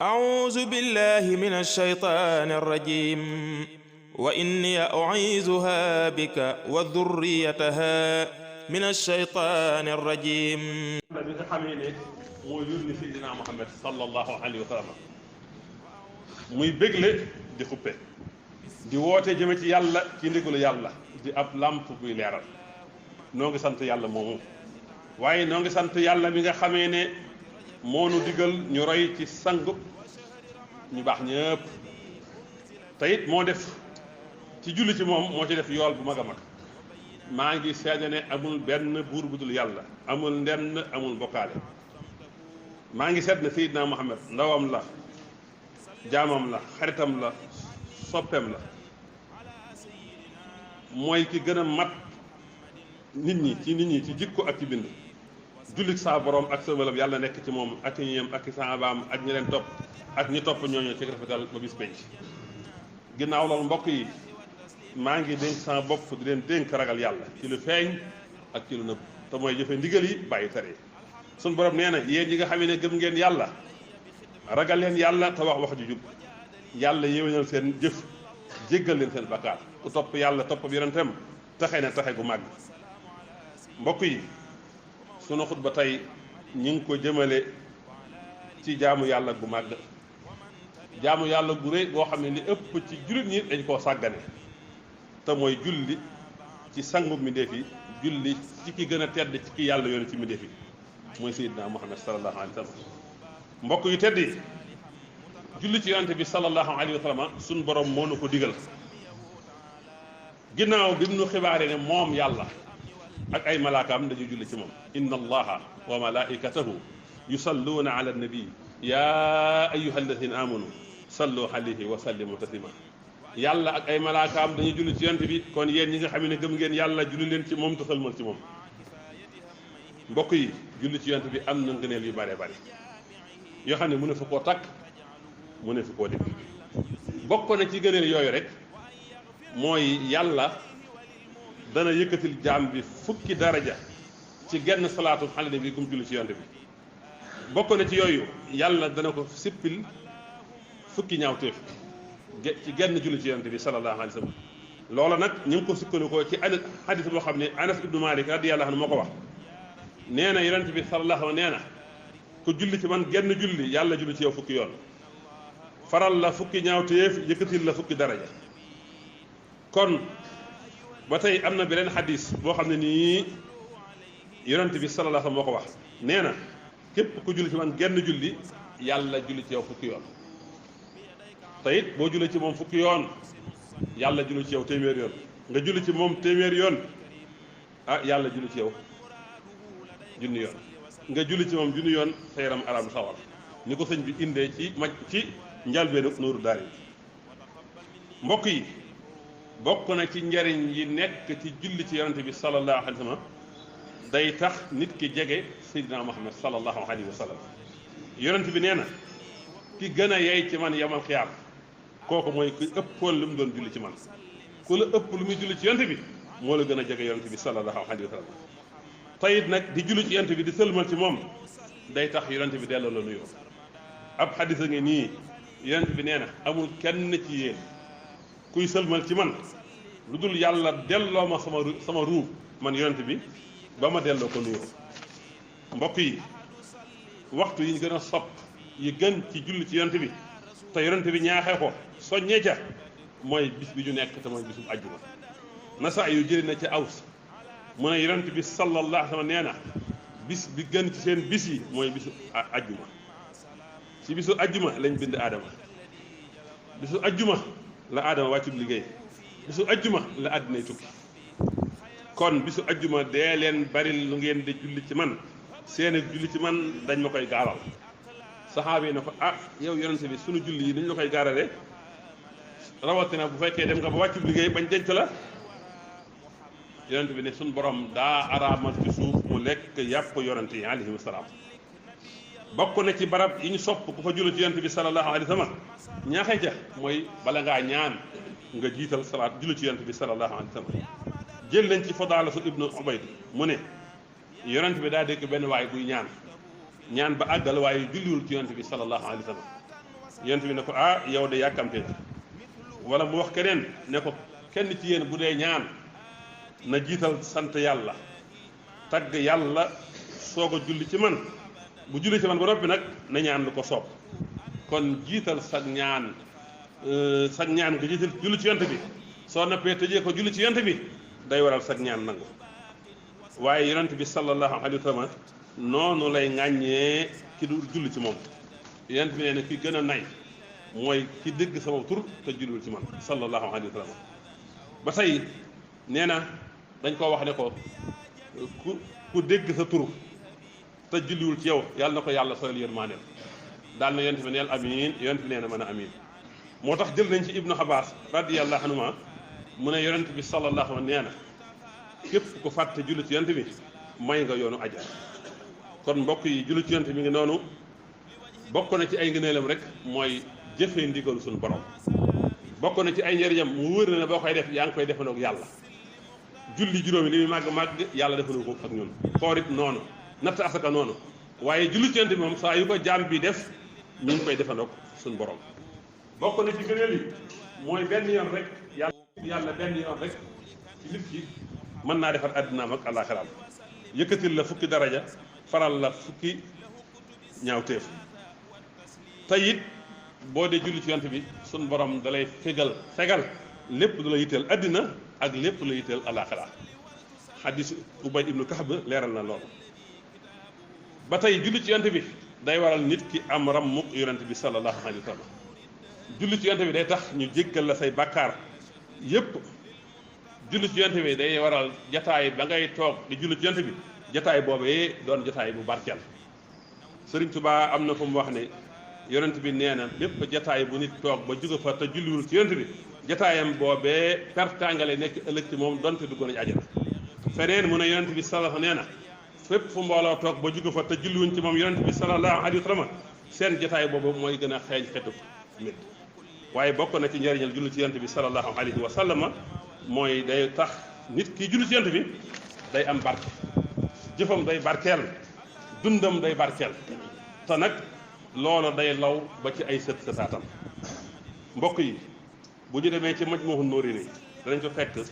أعوذ بالله من الشيطان الرجيم وإني أعيذها بك وذريتها من الشيطان الرجيم bi nga xamee ne moo yónni Seydina Muhammad sallallahu alayhi wa sallam muy bégle di xuppe di woote jëme ci yàlla ci ndigalu yàlla di ab làmp buy leeral noo ngi sant yàlla moomu waaye noo ngi sant yàlla mi nga xamee ne moo nu digal ñu roy ci sangu ñu baax ñëpp te it moo def ci julli ci moom moo ci def yool bu mag a mag maa ngi seede ne amul benn buur bu dul yàlla amul ndenn amul bokkaale maa ngi seet ne Seydina Muhammad ndawam la jaamam la xaritam la soppeem la mooy ki gën a mat nit ñi ci jikko ak ci bind jullit saa borom ak sëbalam yàlla nekk ci moom ak ñeem ak saabaam ak ñi leen topp ak ñi topp ñooñu ci rafetal ba bis penc ginnaaw loolu mbokk yi maa ngi dénk sama bopp di leen dénk ragal yàlla ci lu feeñ ak ci lu nëbb te mooy jëfe ndigal yi bàyyi tere sun borom nee na yéen ñi nga xam ne gëm ngeen yàlla ragal leen yàlla te wax wax ju jub yàlla yéwénal seen jëf jéggal leen seen bakkaar ku topp yàlla topp bi yonentam taxe na taxe gu màgg mbokk yi sunu xutba tey ñi ngi ko jëmale ci jaamu yàlla gu màgg jaamu yàlla gu rëy boo xam ne li ëpp ci jullit ñi dañ koo sàggane te mooy julli ci sangu mbindéef yi julli ci ki gën a tedd ci ki yàlla yoone ci mbindéef yi mooy Seydina Muhammad sallallahu alayhi wa sallam mbokk yu tedd yi julli ci yonante bi sallallahu alayhi wa sallam suñ borom moo nu ko digal ginnaaw bi mu nu xibaaree ne moom yàlla ak ay malaakaam dañuy julli ci moom inna allaha wa malaikatahu yusalluuna ala nabi ya ayyuha alladina amanu sallu alayhi wa sallimu taslima yàlla ak ay malaakaam dañuy julli ci yonent bi kon yéen ñi nga xam ne gëm ngeen yàlla julli leen ci moom te sëlmal ci moom mbokk yi julli ci yonent bi am na ngëneel yu bare bare yoo xam ne mu ne fa koo takk mu ne fa koo dégg bokk na ci ngëneel yooyu rek mooy yàlla dana yëkkatil jaam bi fukki daraja ci genn salaatu ala nabi gum julli ci yonent bi bokk na ci yooyu yàlla dana ko sippil fukki ñaawteef ci genn julli ci yonent bi sallallahu alayhi wa sallam loola nag ñu ngi ko sukkandikoo ci hadis boo xam ne Anas ibnu Malik radiyallahu anhu moo ko wax nee na yonent bi sallallahu alayhi nee na ku julli ci man genn julli yàlla julli ci yow fukki yoon faral la fukki ñaawteef yëkkatil la fukki daraja kon ba tey am na beneen hadis boo xam ne nii yonent bi sallallahu alayhi wa sallam moo ko wax nee na képp ku julli ci man genn julli yàlla julli ci yow fukki yoon te it boo julli ci moom fukki yoon yàlla julli ci yow téeméer yoon nga julli ci moom téeméer yoon ah yàlla julli ci yow junni yoon nga julli ci moom junni yoon sa yaram aram sawar ni ko sëñ bi indee ci njalbeenu Nuuru Daarayni mbokk yi bokk na ci njariñ yi nekk ci julli ci yonente bi sallallahu alayhi wa sallam day tax nit ki jege Seydina Muhammad sallallahu alayhi wa sallam yonente bi nee na ki gën a yey ci man yamal xiyaam kooku mooy ku ëppoon lu mu doon julli ci man ku la ëpp lu muy julli ci yonte bi moo la gën a jege yonte bi sallallahu alayhi wa sallam tayit nag di julli ci yonte bi di sëlmal ci moom day tax yonte bi delloo la nuyoo ab xadis a ngi nii yonte bi nee na amul kenn ci yéen kuy sëlmal ci man lu dul yàlla delloo ma sama ruuf man yonte bi ba ma delloo ko nuyoo mbokk yi waxtu yi ñu gën a sopp yi gën ci julli ci yonte bi te yonente bi ñaaxee ko soññee ca mooy bis bi ñu nekk te mooy bisum ajjuma nasa yu jëli na ca aws mu ne yonente bi sallallahu alayhi wa sallam nee na bis bi gën ci seen bis yi mooy bisu ajjuma ci bisu ajjuma lañ bind aadama bisu ajjuma la aadama wàccub liggéey bisu ajjuma la àddinay tukki kon bisu ajjuma dee leen bari lu ngeen di julli ci man seeni julli ci man dañ ma koy gaaral saxaaba yi ne ko ah yow yonente bi sunu julli yi dañ la koy gaarale rawatina bu fekkee dem nga ba wàccu liggéey bañ denc la yonente bi ne sunu borom daa araamal ci suuf mu lekk yàpp yonente yi alayhim salaam bokk na ci barab yi ñu sopp ku fa julli ci yonente bi sallallahu alayhi wa sallam ñaaxee ca mooy bala ngaa ñaan nga jiital salaat julli ci yonente bi sallallahu alayhi wa sallam jël nañ ci Fadaalatu ibnu Ubayd mu ne yonente bi daa dégg benn waay buy ñaan ba àggal waaye julliwul ci yonente bi sallallahu alayhi wa sallam yonent bi ne ko ah yow de yàkkamte nga wala mu wax keneen ne ko kenn ci yéen bu dee ñaan na jiital sant yàlla tagg yàlla soog a julli ci man bu julli ci man ba noppi nag na ñaan lu ko soob kon jiital sag ñaan nga jiital julli ci yonent bi soo noppee tëjee ko julli ci yonent bi day waral sag ñaan nangu waaye yonent bi sallallahu alayhi wa sallam noonu lay ŋàññee ki du julli ci moom yonent bi nee na ki gën a nay mooy ki dégg sama tur te julliwul ci man sallallahu alayhi wa sallam ba tey nee na dañ koo wax ne ko ku dégg sa tur te julliwul ci yow yàlla na ko yàlla sooyal yërmaaneel daal na yonent bi neel amiin yonent bi nee na mën a amiin moo tax jël nañ ci ibnu Abbas radiyallahu anhuma mu ne yonent bi sallallahu alayhi nee na képp ku fàtte julli ci yonent bi may nga yoonu aja kon mbokk yi julli ci yonent bi ngi noonu bokk na ci ay ngëneelam rek mooy jëfee ndigal suñu borom bokk na ci ay njëriñam mu wër na ne boo koy def yaa ngi koy defandoo ak yàlla julli juróomi li muy màgg yàlla defandoo ko ak ñun koorit noonu natt asaka noonu waaye julli ci yonent bi moom saa yu ko jaam bi def ñu ngi koy defandoo suñu borom bokk na ci ngëneel yi mooy benn yoon rek yàlla benn yoon rek ci nit ki mën naa defar àddinaam ak àllaaxiraam yëkkatil la fukki daraja faral la fukki ñaawteef tey it boo dee julli ci yonent bi suñ borom dalay fegal lépp du la yitteel àddina ak lépp la yitteel àllaaxira xadis Ubay ibnu Kaxb leeral na loolu ba tey julli ci yonent bi day waral nit ki am rammuk yonent bi sallallahu alayhi wa sallam julli ci yonent bi day tax ñu jéggal la say bàkkaar yépp julli ci yonent bi day waral jataay ba ngay toog di julli ci yonent bi jataay boobee doon jataay bu barkeel Sëriñ Tuubaa am na fu mu wax ne yonent bi nee na bépp jataay bu nit toog ba jóge fa te julliwul ci yonent bi jataayam boobee pertangale nekk ëllëg ci moom donte dugg nañu àjjana feneen mu ne yonent bi sallallahu nee na fépp fu mbooloo toog ba jóge fa te julliwuñ ci moom yonent bi sallallahu alayhi wa sallam seen jataay boobu mooy gën a xeeñ xetu nit waaye bokk na ci njëriñal julli ci yonent bi sallallahu alayhi wa sallam mooy day tax nit ki julli ci yonent bi day am barke jëfam day barkeel dundam day barkeel te nag loolu day law ba ci ay sët sëtaatam mbokk yi bu ñu demee ci Majmuhun Nurayni danañ ko fekk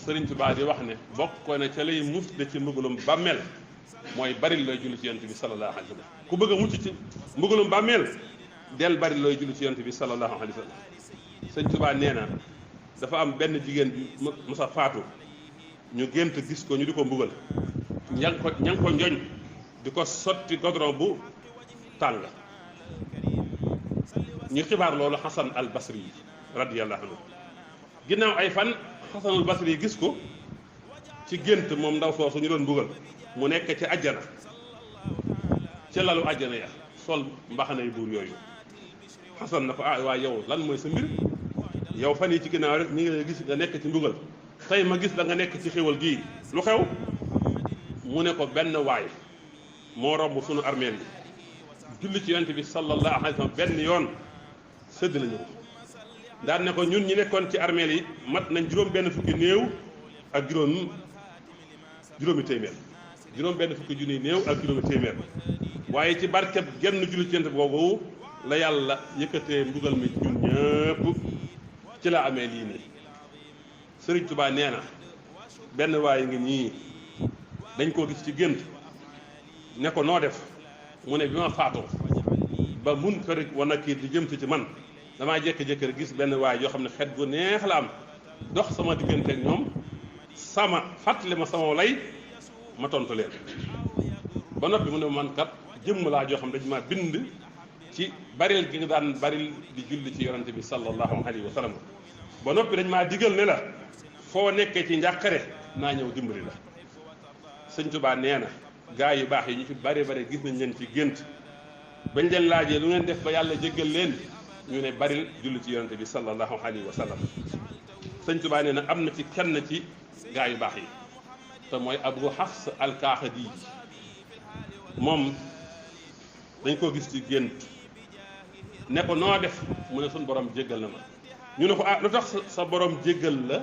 Sëriñ Tuubaa di wax ne bokk na ca lay musle ci mbugalum bàmmeel mooy bari looy julli ci yonent bi sallallahu alayhi wa sallam ku bëgg a mucc ci mbugalum bàmmeel del bari looy julli ci yonent bi sallallahu alayhi wa sallam Sëriñ Tuubaa nee na dafa am benn jigéen bi musa faatu ñu gént gis ko ñu di ko mbugal ña ngi ko njoñ di ko sotti godron bu tàng ñu xibaar loolu Xasan al Basri yi radiyallahu anhu ginnaaw ay fan Xasan al Basri yi gis ko ci gént moom ndaw soosu ñu doon mbugal mu nekk ci àjjana ca lalu àjjana ya sol mbaxana yu buur yooyu Xasan na ko ah waaye yow lan mooy sa mbir yow fan yi ci ginnaaw rek ñu ngi lay gis nga nekk ci mbugal tey ma gis la nga nekk ci xéwal gii lu xew mu ne ko benn waay moo romb sunu armeel yi julli ci yonent bi sallallahu alayhi wa sallam benn yoon sëdd nañu ko daan ne ko ñun ñi nekkoon ci armeel yi mat nañ juróom benn fukki néew ak juróomi téeméer juróom benn fukki junni néew ak juróomi téeméer waaye ci barkeb genn julli ci yonent boobu la yàlla yëkkatee mbugal mi ñun ñëpp ci la amee lii nii Sëriñ Tuubaa nee na benn waaye ngi nii dañ koo gis ci gént ne ko noo def mu ne bi ma faatoo ba mun ko rek wa nakiir di jëm ci man damaa jékki-jékki rek gis benn waay yoo xam ne xet gu neex la am dox sama diggante ak ñoom sama fàttali ma sama lay ma tontu leen ba noppi mu ne man kat jëmm laa joo xam dañ ma bind ci baril gi nga daan baril di julli ci yonante bi sallallahu alayhi wa sallam ba noppi dañ maa digal ne la foo nekkee ci njàqare naa ñëw dimbali la Sëñ Tuubaa nee na gaa yu baax yi ñu fi bare gis nañ leen ci gént bañ leen laajee lu ngeen def ba yàlla jéggal leen ñu ne baril julli ci yonante bi sallallahu alayhi wa sallam Sëñ Tuubaa nee na am na ci kenn ci gaa yu baax yi te mooy Abu Hafs al-Kaaxadi moom dañ koo gis ci gént ne ko noo def mu ne suñ borom jéggal na ma ñu ne ko ah lu tax sa borom jéggal la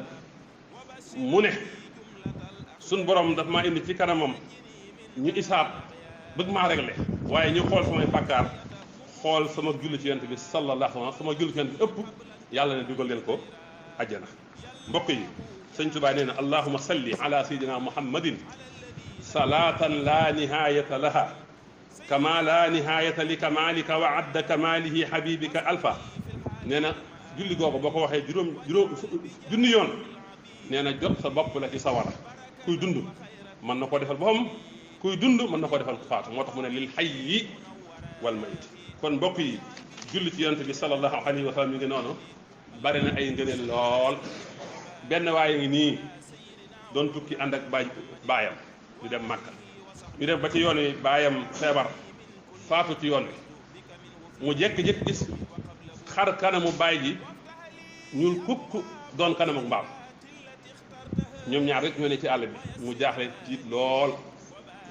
mu ne suñ borom daf maa indi ci kanamam ñu isaab bëgg maa réglé waaye ñu xool samay bàkkaar xool sama julli ci yonent bi sallallahu alayhi wa sallam sama julli ci yonent bi ëpp yàlla ne dugal leen ko àjjana. mbokk yi sëñ Tuubaa nee na allahumma salli ala sayyidina muhammadin salaatan la nihayata laha kama la nihayata li kamalika wa adda kamalihi habibika alfa. nee na julli googu boo ko waxee juróom junni yoon nee na jot sa bopp la ci sawara. kuy dund mën na koo defal boppam kuy dund mën na koo defal ku faatu moo tax mu ne lil hayyi wal mayit. kon mbokk yi julli ci yonent bi sallallahu alayhi wa sallam mi ngi noonu bari na ay ngëneel lool. benn waaye ngi nii doon tukki ànd ak baayam ñu dem Makka ñu dem ba ci yoon wi baayam feebar faatu ci yoon wi mu jékki-jékki gis xar kanamu baay ji ñuul kukk doon kanamu mbaam. ñoom ñaar rek ñoo ne ci àll bi mu jaaxle tiit lool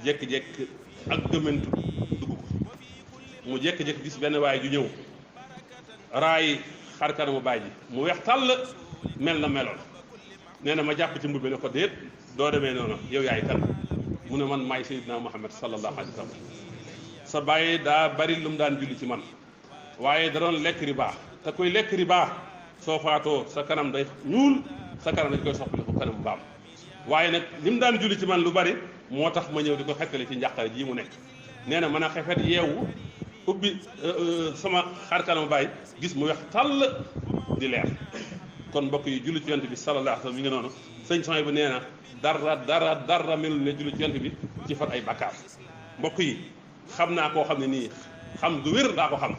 jékki-jékki ak gëmmentu dugg ko mu jékki-jékki gis benn waay ju ñëw raay xar kanamu baay ji mu weex tàll mel na meloon. nee na ma jàpp ci mbubbe ne ko déet doo demee noonu yow yaay kan mu ne man maay Seydina Muhammad sallallahu alayhi wa sallam. sa baay daa bari lu mu daan julli ci man waaye da doon lekk riba te kuy lekk riba soo faatoo sa kanam day ñuul sa kanam dañ koy soppali ko kanam mbaam. waaye nag li mu daan julli ci man lu bari moo tax ma ñëw di ko xettali ci njàqare jii mu nekk. nee na mën a xefet yeewu ubbi sama xar kanam baay gis mu weex tàll di leer. kon mbokk yi julli ci yonent bi sallallahu alayhi wa sallam mi ngi noonu sëñ Soy bu nee na dara melul ne julli ci yonent bi ci far ay bakkaar. mbokk yi xam naa koo xam ne nii xam gu wér daa ko xam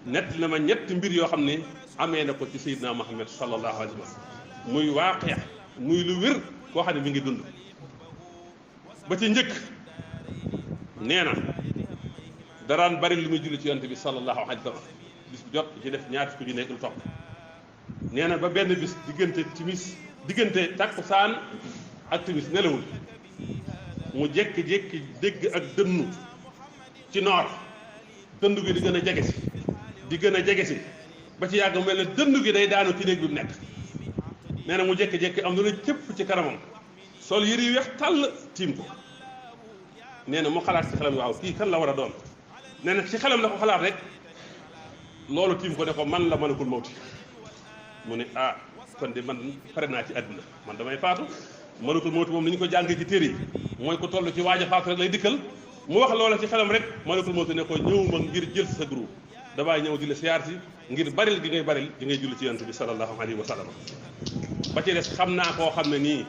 nett na ma ñetti mbir yoo xam ne amee na ko ci Seydina Muhammad sallallahu alayhi wa sallam muy waaqi muy lu wér koo xam ne mi ngi dund. ba ci njëkk nee na daraan bari lu muy julli ci yonent bi sallallahu alayhi wa sallam bis bu jot ci def ñaar fukki ju nekk lu topp. nee na ba benn bis diggante takkusaan ak timis nelawul mu jékki-jékki dégg ak dënnu ci noor dëndu gi di gën a jege si ba ci yàgg mel ne dëndu gi day daanu ci néeg bi mu nekk. nee na mu jékki-jékki am lu ne cëpp ci kanamam sol yëre yu weex tàll tiim ko. nee na mu xalaat ci xelam waaw kii kan la war a doon. nee na ci xelam la ko xalaat rek loolu tiim ko ne ko man la malakul mawti. mu ne ah kon de man pare naa ci àdduna man damay faatu. malakul mawti moom ni ñu ko jàngee ci téere yi mooy ko toll ci waaj a faatu rek lay dikkal. mu wax loola ci xelam rek malakul mawti ne ko ñëw ma ngir jël sa groupe damay ñëw di la siyaar si ngir baril gi ngay julli ci yonent bi sallallahu alayhi wa sallam. ba ci des xam naa koo xam ne nii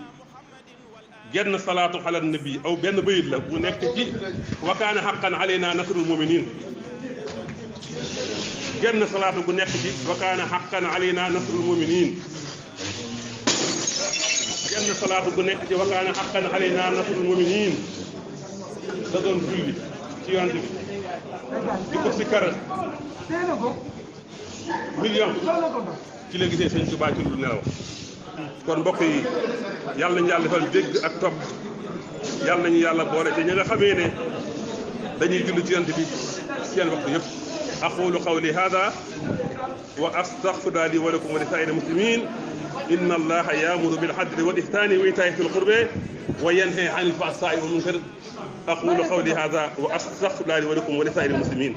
genn salaatu ala nabi aw benn bayit la bu nekk ci wa kaana haqqan alayna nasrul muminin. genn salaatu bu nekk ci wa kaana haqqan alayna nasrul muminin. genn salaatu bu nekk ci wa kaana haqqan alayna nasrul muminin. da doon julli ci yonent bi di ko sikkar million ci la gisee sëñ Tuubaa ci lu nelaw. kon mbokk yi yàlla nañu yàlla defal dégg ak topp yàlla nañu yàlla boole ci ñi nga xamee ne dañuy julli ci yonent bi seen waxtu yëpp. aqulu qawli hada wa astaghfirullaha li wa lakum wa li saa'iril muslimin inna allaha ya'muru bil adli wal ihsani wa ita'i dhil qurbi wa yanha 'anil fahsha'i wal munkar aqulu qawli hada wa astaghfirullaha li wa lakum wa li saa'iril muslimin